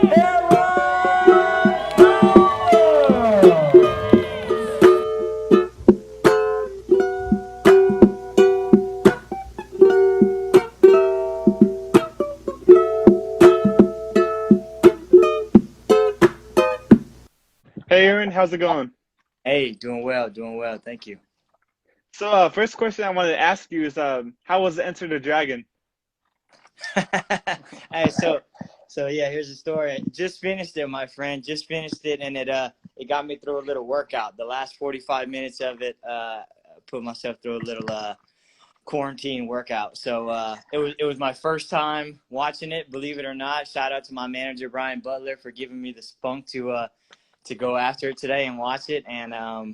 Aaron Phillips. Hey Aaron, how's it going? Hey, doing well, doing well. Thank you. So, first question I wanted to ask you is, how was Enter the Dragon? Hey, so yeah, here's the story. Just finished it, my friend. Just finished it, and it got me through a little workout. The last 45 minutes of it, put myself through a little quarantine workout. So it was my first time watching it. Believe it or not, shout out to my manager Brian Butler for giving me the spunk to go after it today and watch it. And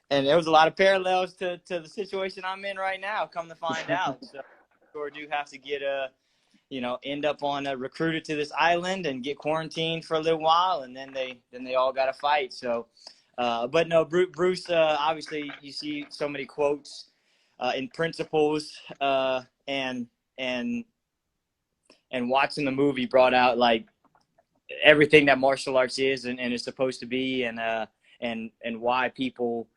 there was a lot of parallels to the situation I'm in right now. Come to find out, so sure do have to get end up on recruited to this island and get quarantined for a little while, and then they all got to fight. So, but no, Bruce. Obviously, you see so many quotes and principles, and and and watching the movie brought out like everything that martial arts is and is supposed to be, and why people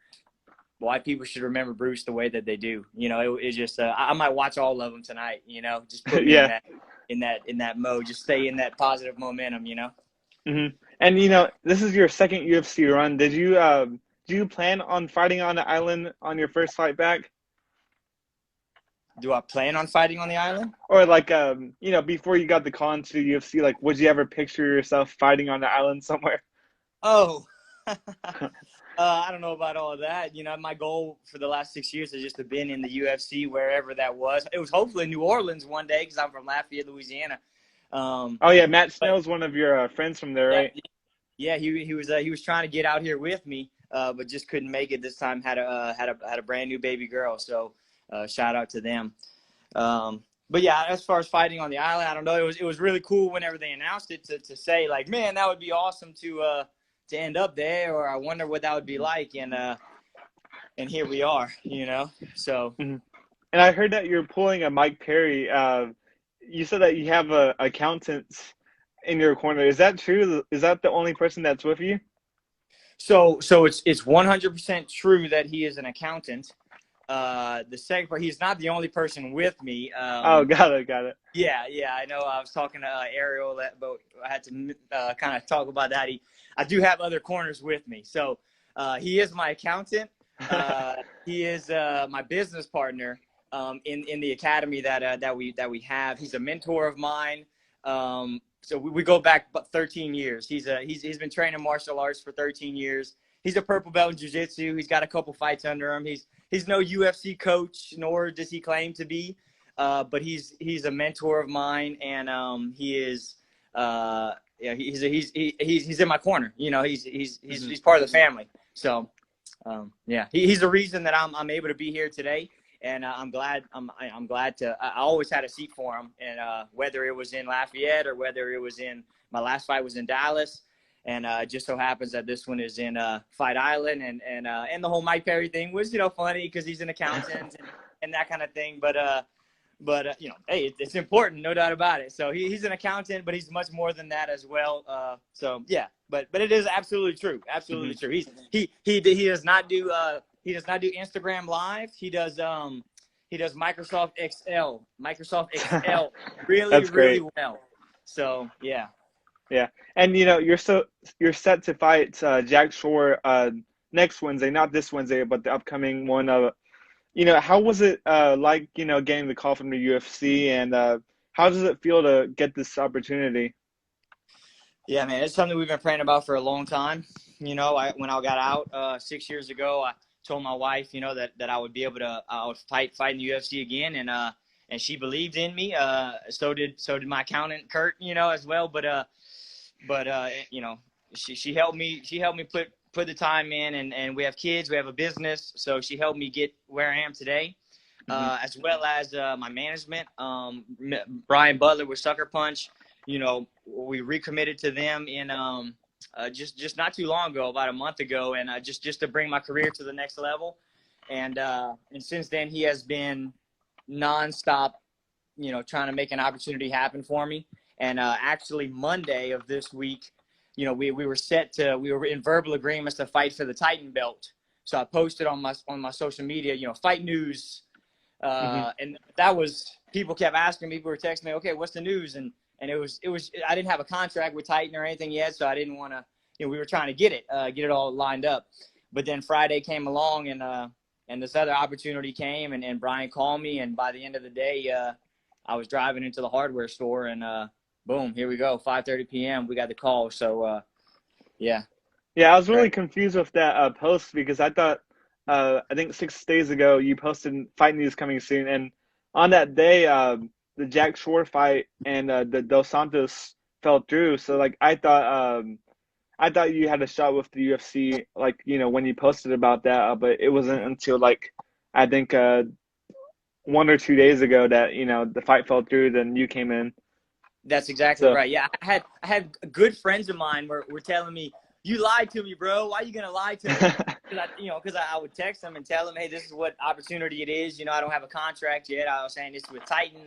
should remember Bruce the way that they do. It's just I might watch all of them tonight. Just put me in Yeah. that mode. Just stay in that positive momentum. hmm And this is your second UFC run. Do you plan on fighting on the island on your first fight back, Do I plan on fighting on the island? or like before you got the call into the UFC, like would you ever picture yourself fighting on the island somewhere? Oh, I don't know about all of that. My goal for the last 6 years has just to been in the UFC wherever that was. It was hopefully New Orleans one day because I'm from Lafayette, Louisiana. Oh yeah, Matt But Snell's one of your friends from there, yeah, right? yeah, he was trying to get out here with me, but just couldn't make it this time. Had a brand new baby girl, so shout out to them. But yeah, as far as fighting on the island, I don't know. It was really cool whenever they announced it to say like, man, that would be awesome to end up there, or I wonder what that would be like, and here we are. So. hmm And I heard that you're pulling a Mike Perry. You said that you have accountants in your corner. Is that true? Is that the only person that's with you? So it's 100% true that he is an accountant. The second part, he's not the only person with me. Oh, got it. Yeah, I know. I was talking to Ariel, but I had to kind of talk about that. I do have other corners with me. So he is my accountant. He is my business partner in the academy that we have. He's a mentor of mine. So we go back about 13 years. He's been training martial arts for 13 years. He's a purple belt in jiu-jitsu. He's got a couple fights under him. He's no UFC coach, nor does he claim to be. But he's a mentor of mine, and he is yeah, he's in my corner. He's part of the family. So yeah, he's the reason that I'm able to be here today, and I'm glad. I'm glad to. I always had a seat for him, and whether it was in Lafayette or whether it was in my last fight was in Dallas, and it just so happens that this one is in Fight Island, and the whole Mike Perry thing was funny because he's an accountant and that kind of thing, but hey, it's important, no doubt about it. So he's an accountant, but he's much more than that as well. So yeah, but it is absolutely true, hmm absolutely true. He does not do Instagram Live. He does Microsoft Excel really That's really great. well. So yeah. Yeah, and you're set to fight Jack Shore next Wednesday, not this Wednesday, but the upcoming one. How was it like getting the call from the UFC, and how does it feel to get this opportunity? Yeah, man, it's something we've been praying about for a long time. When I got out 6 years ago, I told my wife, that I would fight in the UFC again, and she believed in me. So did my accountant Kurt, as well. But she helped me. She helped me put the time in, and we have kids, we have a business, so she helped me get where I am today. hmm As well as my management, Brian Butler with Sucker Punch. We recommitted to them in just not too long ago, about a month ago, and just to bring my career to the next level. And since then, he has been nonstop, trying to make an opportunity happen for me. And actually Monday of this week, you know, we were in verbal agreements to fight for the Titan belt. So I posted on my social media, you know, fight news. Hmm. And that was, people kept asking me, people were texting me, okay, what's the news? And it was, I didn't have a contract with Titan or anything yet. So I didn't want to, you know, we were trying to get it all lined up. But then Friday came along, and this other opportunity came, and Brian called me. And by the end of the day, I was driving into the hardware store, and boom, here we go. 5:30 p.m. We got the call. So, yeah. Yeah, I was really Right. confused with that post because I thought I think 6 days ago you posted fight news coming soon, and on that day the Jack Shore fight and the Dos Santos fell through. So like I thought you had a shot with the UFC, like when you posted about that, but it wasn't until like I think 1 or 2 days ago that the fight fell through. Then you came in. That's exactly So right. Yeah, I had good friends of mine were telling me, "You lied to me, bro. Why are you gonna lie to me?" Because I would text them and tell them, "Hey, this is what opportunity it is. You know, I don't have a contract yet." I was saying it's with Titan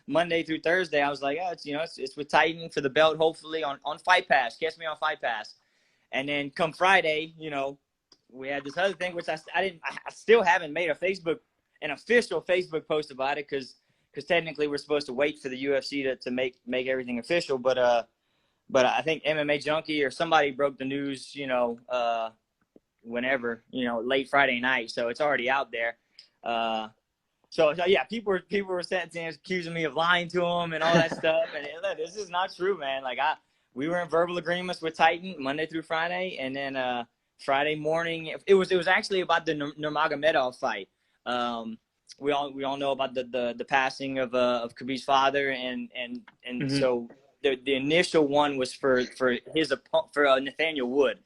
Monday through Thursday. I was like, "Oh, it's with Titan for the belt. Hopefully on Fight Pass. Catch me on Fight Pass." And then come Friday, we had this other thing, which I still haven't made an official Facebook post about it because technically we're supposed to wait for the UFC to make everything official. But I think MMA Junkie or somebody broke the news, whenever, late Friday night. So it's already out there. So yeah, people were accusing me of lying to them and all that stuff. And this is not true, man. Like we were in verbal agreements with Titan Monday through Friday, and then Friday morning it was actually about the Nurmagomedov fight. We all know about the passing of Khabib's father, and mhm. so the initial one was for his for Nathaniel Wood,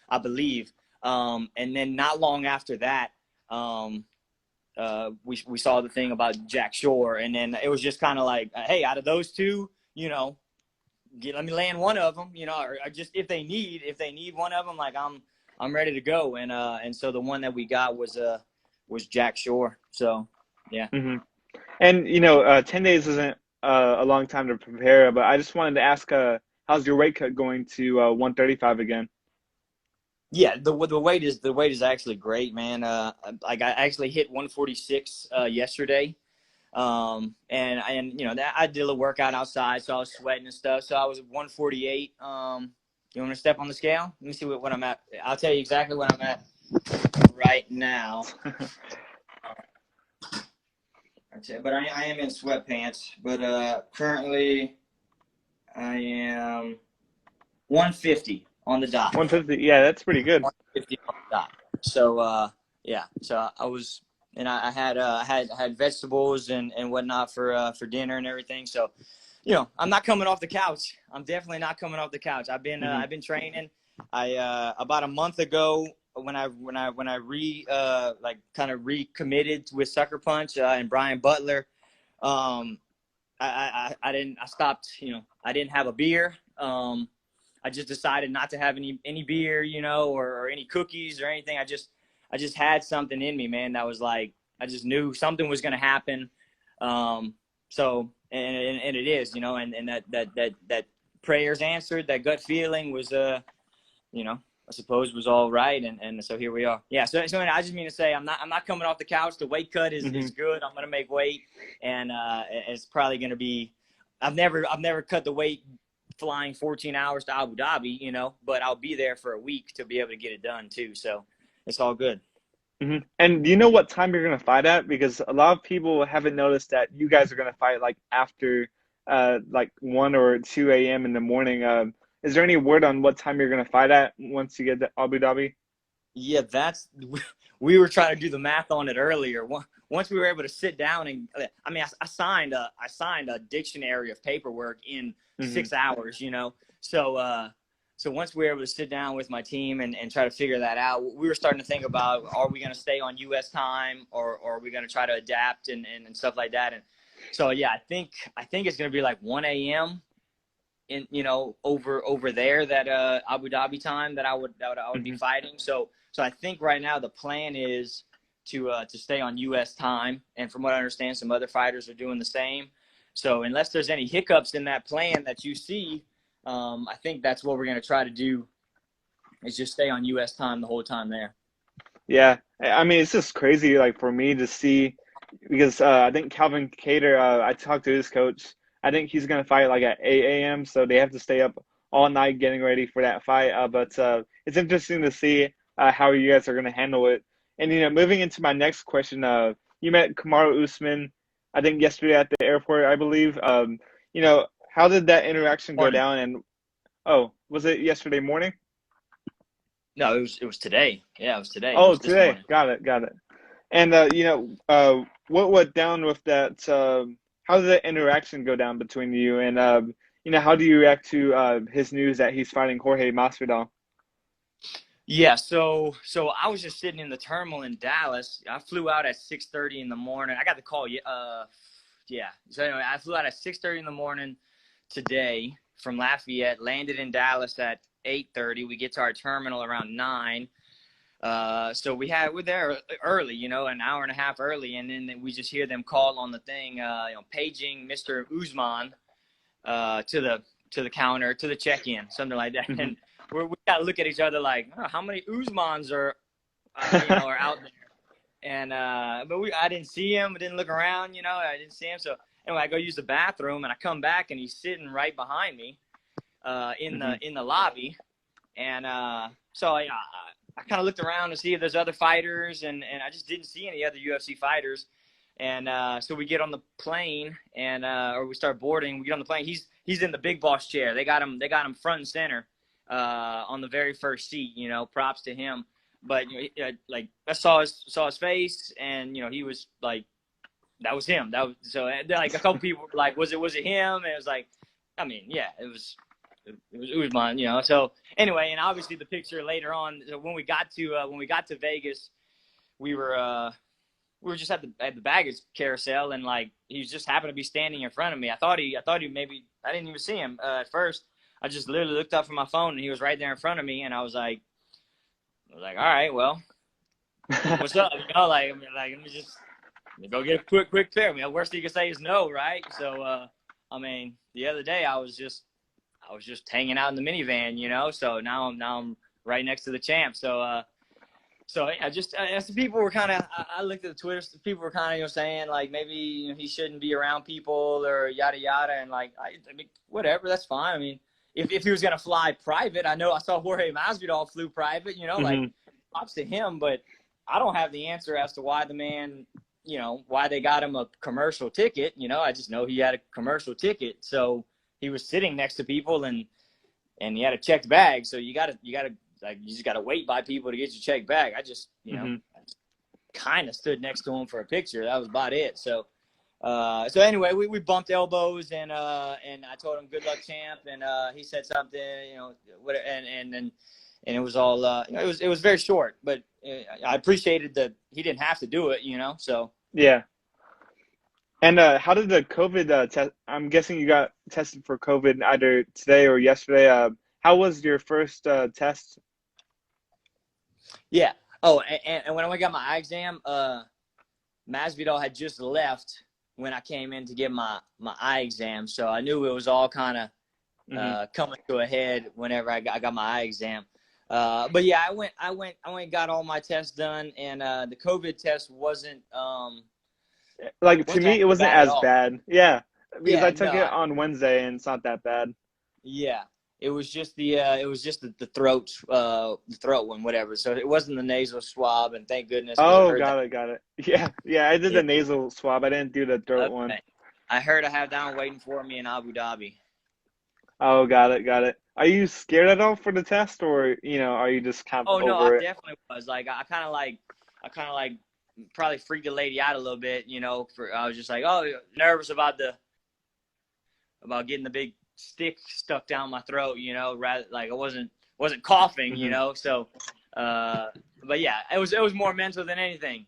I believe. And then not long after that, we saw the thing about Jack Shore, and then it was just kind of like, hey, out of those two, let me land one of them, or just if they need one of them, like I'm ready to go, and so the one that we got was Jack Shore. So yeah. Mhm. And 10 days isn't a long time to prepare, but I just wanted to ask, how's your weight cut going to 135 again? Yeah, the weight is actually great, man. Like I actually hit 146 yesterday. And that I did a little workout outside, so I was sweating and stuff. So I was at 148. You want to step on the scale? Let me see what I'm at. I'll tell you exactly what I'm at right now. But I am in sweatpants. But currently I am 150 on the dot. 150. Yeah, that's pretty good. 150 on the dot. So yeah. So I was, and I had vegetables and whatnot for dinner and everything. So I'm not coming off the couch. I'm definitely not coming off the couch. I've Hmm. been training. I about a month ago when I kind of recommitted with Sucker Punch and Brian Butler. Um, I stopped. I didn't have a beer. I just decided not to have any beer, or any cookies or anything. I just had something in me, man. That was like, I just knew something was going to happen. So, and it is, and that prayers answered, that gut feeling was, I suppose was all right. And so here we are. Yeah. So I just mean to say, I'm not coming off the couch. The weight cut is Hmm. good. I'm going to make weight, and it's probably going to be, I've never cut the weight flying 14 hours to Abu Dhabi, but I'll be there for a week to be able to get it done too. So it's all good. Hmm. And do you know what time you're gonna fight at? Because a lot of people haven't noticed that you guys are gonna fight like after like 1 or 2 a.m. in the morning. Is there any word on what time you're gonna fight at once you get to Abu Dhabi? Yeah, we were trying to do the math on it earlier. Once we were able to sit down and, I mean, I signed a dictionary of paperwork in Hmm. 6 hours, so once we were able to sit down with my team and try to figure that out, we were starting to think about, are we going to stay on U.S. time, or are we going to try to adapt and stuff like that? And so, yeah, I think it's going to be like 1 a.m. in, over there, that Abu Dhabi time, that I would be Hmm. fighting. So I think right now the plan is to stay on U.S. time, and from what I understand, some other fighters are doing the same. So unless there's any hiccups in that plan that you see, I think that's what we're going to try to do, is just stay on U.S. time the whole time there. Yeah, I mean, it's just crazy, like for me to see, because I think Calvin Cater, I talked to his coach. I think he's gonna fight like at 8 a.m. So they have to stay up all night getting ready for that fight. But it's interesting to see how you guys are gonna handle it. And moving into my next question, you met Kamaru Usman, I think yesterday at the airport, I believe. How did that interaction go Morning. down? And oh, was it yesterday morning? No, it was today. Yeah, it was today. It Oh, was this today. morning. Got it. And what went down with that? How did the interaction go down between you? And how do you react to his news that he's fighting Jorge Masvidal? Yeah, so I was just sitting in the terminal in Dallas. I flew out at 6:30 in the morning. I got the call. Yeah. So anyway, I flew out at 6:30 in the morning today from Lafayette. Landed in Dallas at 8:30. We get to our terminal around 9. So we're there early, an hour and a half early, and then we just hear them call on the thing, paging Mr. Usman to the counter, to the check-in, something like that. And we got to look at each other like, oh, how many Usmans are out there? And but I didn't see him. I didn't look around. I didn't see him. So anyway, I go use the bathroom, and I come back, and he's sitting right behind me in the lobby. And so I kind of looked around to see if there's other fighters, and I just didn't see any other UFC fighters. And so we get on the plane, and or we start boarding. We get on the plane. He's in the big boss chair. They got him front and center on the very first seat. Props to him. But like I saw his face, and he was like, that was him. That was so. Like a couple people were like, was it him? And it was like, I mean, yeah, it was Usman, So anyway, and obviously the picture later on, when we got to Vegas, we were just at the baggage carousel, and like he just happened to be standing in front of me. I thought he maybe, I didn't even see him at first. I just literally looked up from my phone, and he was right there in front of me, and I was like, all right, well, what's up? Let me just go get a quick pick. I mean, the worst thing you can say is no, right? So I mean, the other day I was just hanging out in the minivan, So now I'm right next to the champ. So I just as the people were kind of, I looked at the Twitter. People were kind of saying like maybe he shouldn't be around people or yada yada, and like I mean whatever, that's fine. I mean if he was gonna fly private, I saw Jorge Masvidal flew private. Like props to him, but I don't have the answer as to why the man, why they got him a commercial ticket. I just know he had a commercial ticket, so. He was sitting next to people, and he had a checked bag. So you just gotta wait by people to get your checked bag. I just, kind of stood next to him for a picture. That was about it. So, so anyway, we bumped elbows, and I told him good luck, champ, and he said something, and it was all, it was very short, but I appreciated that he didn't have to do it, So Yeah. And how did the COVID test? I'm guessing you got tested for COVID either today or yesterday. How was your first test? Yeah. Oh, and when I got my eye exam, Masvidal had just left when I came in to get my eye exam, so I knew it was all kind of coming to a head whenever I got my eye exam. But yeah, I went and got all my tests done, and the COVID test wasn't. Like to me, it wasn't bad at as all. bad. Yeah, because Yeah, I took no, it on Wednesday and it's not that bad. yeah, it was just the throat one, whatever. So it wasn't the nasal swab, and thank goodness, because I Oh, heard that. got it. Yeah, I did Yeah. the nasal swab. I didn't do the throat one. Okay. I heard I have that one waiting for me in Abu Dhabi. Oh, got it. Are you scared at all for the test, or are you just kind of Oh no, I over it? definitely was. Like I kind of like probably freaked the lady out a little bit, I was just like, oh, nervous about getting the big stick stuck down my throat, rather like I wasn't coughing, So, but yeah, it was more mental than anything.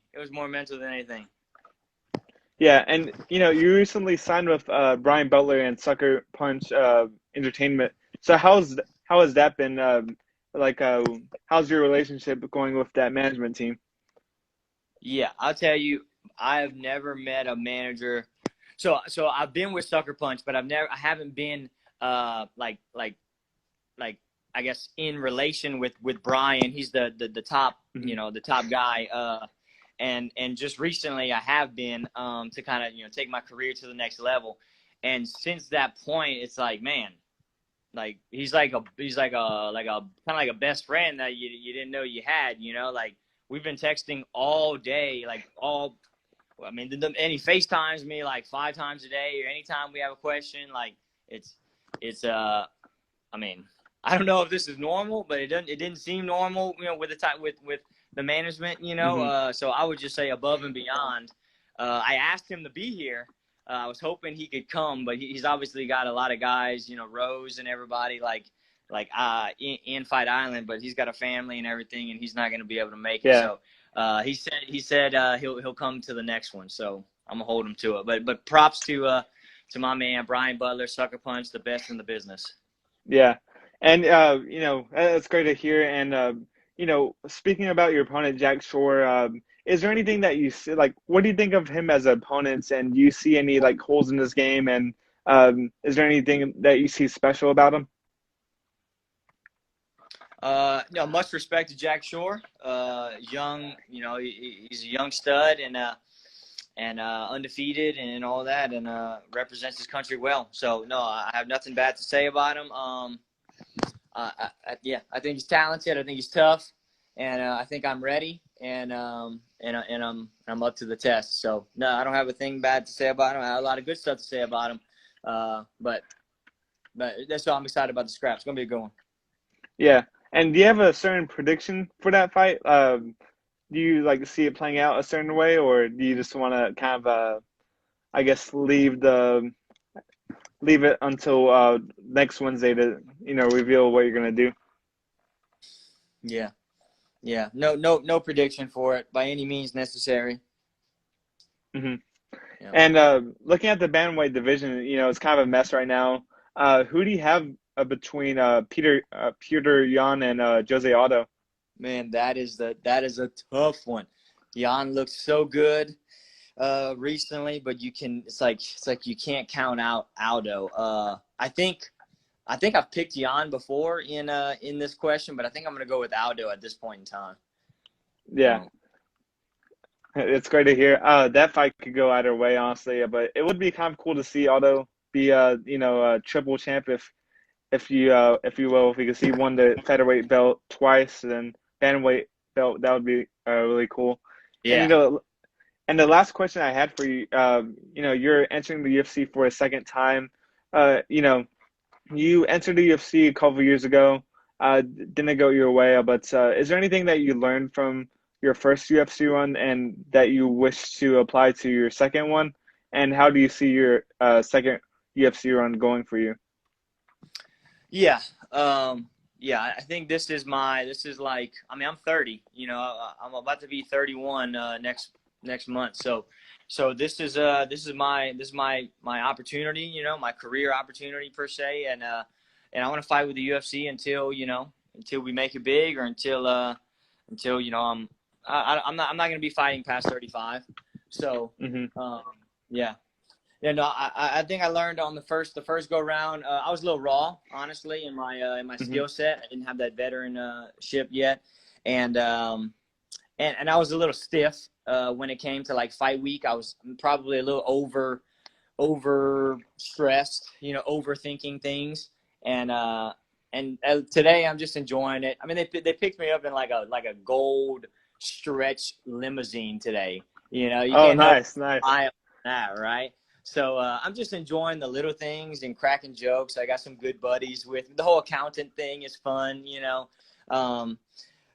Yeah, and you recently signed with Brian Butler and Sucker Punch Entertainment. So how has that been? How's your relationship going with that management team? Yeah, I'll tell you, I have never met a manager So I've been with Sucker Punch, but I haven't been like I guess in relation with Brian. He's the top, the top guy. And just recently I have been to kind of take my career to the next level. And since that point, it's like, man, like he's like a kind of like a best friend that you didn't know you had. Like we've been texting all day, like all. I mean, and he FaceTimes me like 5 times a day, or anytime we have a question. Like it's I mean, I don't know if this is normal, but it didn't seem normal, with the time with the management, So I would just say above and beyond. I asked him to be here. I was hoping he could come, but he's obviously got a lot of guys, Rose and everybody in Fight Island, but he's got a family and everything, and he's not going to be able to make it. Yeah. So he said he'll come to the next one. So I'm gonna hold him to it. But props to my man Brian Butler, Sucker Punch, the best in the business. Yeah. And that's great to hear. And speaking about your opponent, Jack Shore, is there anything that you see, like, what do you think of him as opponents, and do you see any like holes in his game, and is there anything that you see special about him? No, much respect to Jack Shore. Young, he's a young stud, and undefeated and all that, and represents his country well. So no, I have nothing bad to say about him. I think he's talented. I think he's tough, and I think I'm ready, and I'm up to the test. So no, I don't have a thing bad to say about him. I have a lot of good stuff to say about him. But that's why I'm excited about the scrap. It's gonna be a good one. Yeah. And do you have a certain prediction for that fight? Do you like see it playing out a certain way, or do you just want to kind of, I guess, leave it until next Wednesday to reveal what you're gonna do? Yeah. No prediction for it by any means necessary. Mm-hmm. Yeah. And looking at the bantamweight division, it's kind of a mess right now. Who do you have between Peter Yan and Jose Aldo? Man, that is a tough one. Jan looks so good recently, but it's like you can't count out Aldo. I think I've picked Jan before in this question, but I think I'm gonna go with Aldo at this point in time. Yeah. It's great to hear. That fight could go either way, honestly, but it would be kind of cool to see Aldo be a triple champ if you will. If we could see won the featherweight belt twice, then bantamweight belt, that would be really cool. Yeah. And the last question I had for you, you're entering the UFC for a second time. You entered the UFC a couple of years ago. Didn't go your way, but is there anything that you learned from your first UFC run and that you wish to apply to your second one? And how do you see your second UFC run going for you? Yeah. I think this is like, I mean, I'm 30, I'm about to be 31 next month. So this is my opportunity, my career opportunity per se. And I want to fight with the UFC until we make it big, or until I'm not going to be fighting past 35. So, yeah. I think I learned on the first go round. I was a little raw, honestly, in my skill set. I didn't have that veteranship yet, and I was a little stiff when it came to like fight week. I was probably a little over stressed, overthinking things, and today I'm just enjoying it. I mean, they picked me up in like a gold stretch limousine today. You can't nice. Eye on that, right? So I'm just enjoying the little things and cracking jokes. I got some good buddies with me. The whole accountant thing is fun,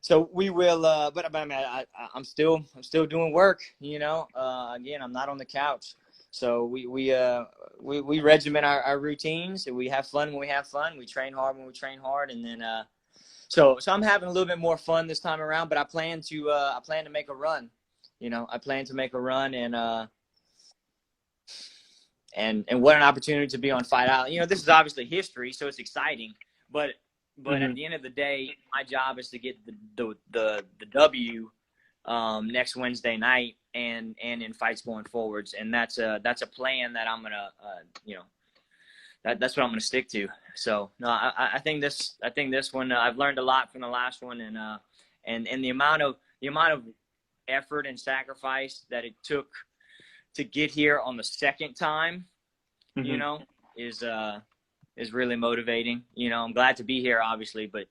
So we will, but I mean, I'm still doing work, Again, I'm not on the couch. So we regiment our routines. We have fun when we have fun. We train hard when we train hard, and then so I'm having a little bit more fun this time around. But I plan to make a run. I plan to make a run, and what an opportunity to be on Fight Island. This is obviously history, so it's exciting. But at the end of the day, my job is to get the W next Wednesday night and in fights going forwards. And that's a plan that I'm gonna that's what I'm gonna stick to. So no, I think this one I've learned a lot from the last one, and the amount of effort and sacrifice that it took to get here on the second time, is really motivating. I'm glad to be here, obviously, but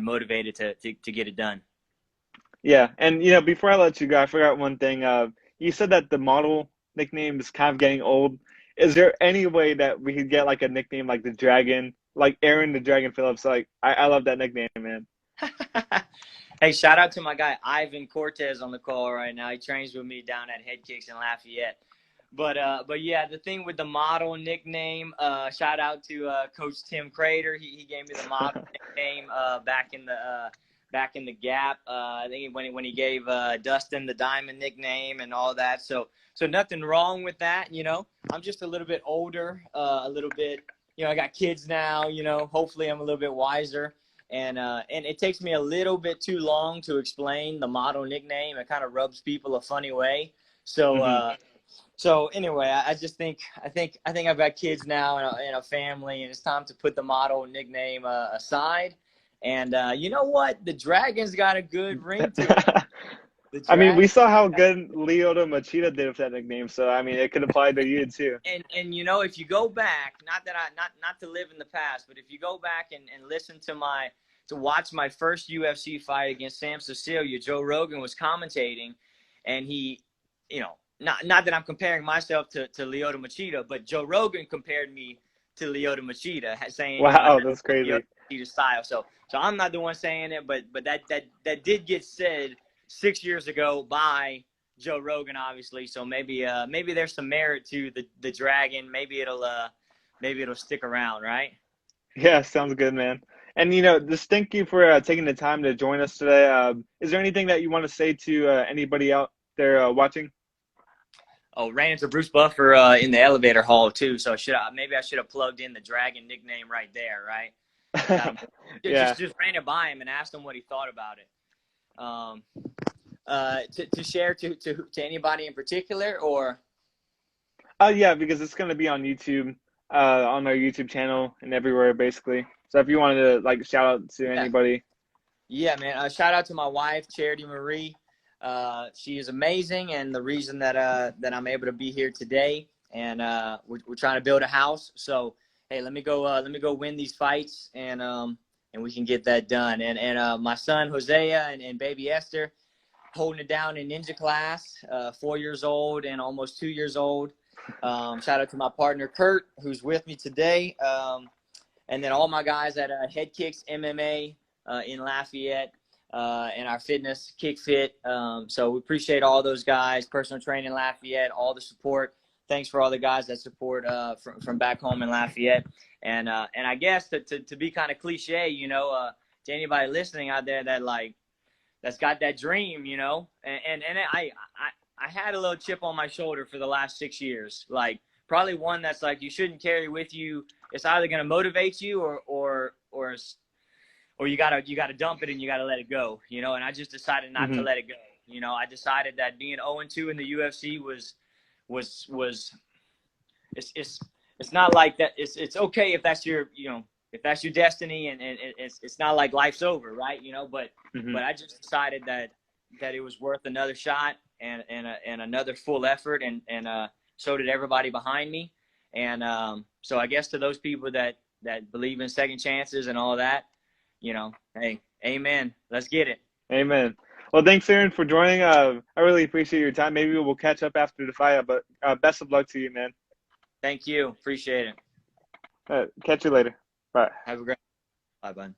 motivated to get it done. Yeah, and before I let you go, I forgot one thing. You said that the model nickname is kind of getting old. Is there any way that we could get like a nickname like the Dragon, like Aaron the Dragon Phillips? Like I love that nickname, man. Hey, shout out to my guy Ivan Cortez on the call right now. He trains with me down at Head Kicks in Lafayette. But yeah, the thing with the model nickname, shout out to Coach Tim Crater. He gave me the model nickname back in the Gap. I think when he gave Dustin the Diamond nickname and all that. So nothing wrong with that. I'm just a little bit older, a little bit. I got kids now. Hopefully I'm a little bit wiser. And it takes me a little bit too long to explain the model nickname. It kind of rubs people a funny way. So so anyway, I just think I've got kids now and a family, and it's time to put the model nickname aside. And you know what? The Dragon's got a good ring to it. I mean, we saw how good Lyoto Machida did with that nickname, so I mean, it could apply to you too. And if you go back, not to live in the past, but if you go back and listen to watch my first UFC fight against Sam Cecilia, Joe Rogan was commentating, and he, not that I'm comparing myself to Lyoto Machida, but Joe Rogan compared me to Lyoto Machida, saying, "Wow, that's crazy." Lyoto Machida style. So I'm not the one saying it, but that did get said 6 years ago by Joe Rogan, obviously. So maybe there's some merit to the Dragon. Maybe it'll stick around, right? Yeah, sounds good, man. And just thank you for taking the time to join us today. Is there anything that you want to say to anybody out there watching? Oh, ran into Bruce Buffer in the elevator hall too. So maybe I should have plugged in the Dragon nickname right there, right? Yeah. Just ran it by him and asked him what he thought about it. To share to anybody in particular, or? Yeah, because it's gonna be on YouTube, on our YouTube channel and everywhere basically. So if you wanted to shout out to anybody. Yeah, man. Shout out to my wife, Charity Marie. She is amazing, and the reason that I'm able to be here today. And we're trying to build a house. So hey, let me go win these fights, and we can get that done. And my son Hosea and baby Esther, holding it down in ninja class, 4 years old and almost 2 years old. Shout out to my partner Kurt, who's with me today. And then all my guys at Head Kicks MMA in Lafayette, and our fitness Kick Fit. So we appreciate all those guys, personal training Lafayette, all the support. Thanks for all the guys that support from back home in Lafayette. And I guess to be kind of cliche, to anybody listening out there that's got that dream, and I had a little chip on my shoulder for the last 6 years, probably one that's you shouldn't carry with you. It's either going to motivate you or you gotta dump it and you gotta let it go, and I just decided not to let it go. I decided that being 0-2 in the UFC was it's not like that. It's okay if that's your if that's your destiny, and it's not like life's over, right? But I just decided that it was worth another shot and another full effort, and so did everybody behind me. And so I guess to those people that believe in second chances and all that, hey, amen. Let's get it. Amen. Well, thanks, Aaron, for joining. I really appreciate your time. Maybe we'll catch up after the fight, but best of luck to you, man. Thank you. Appreciate it. Catch you later. Bye. Have a great. Bye, bud.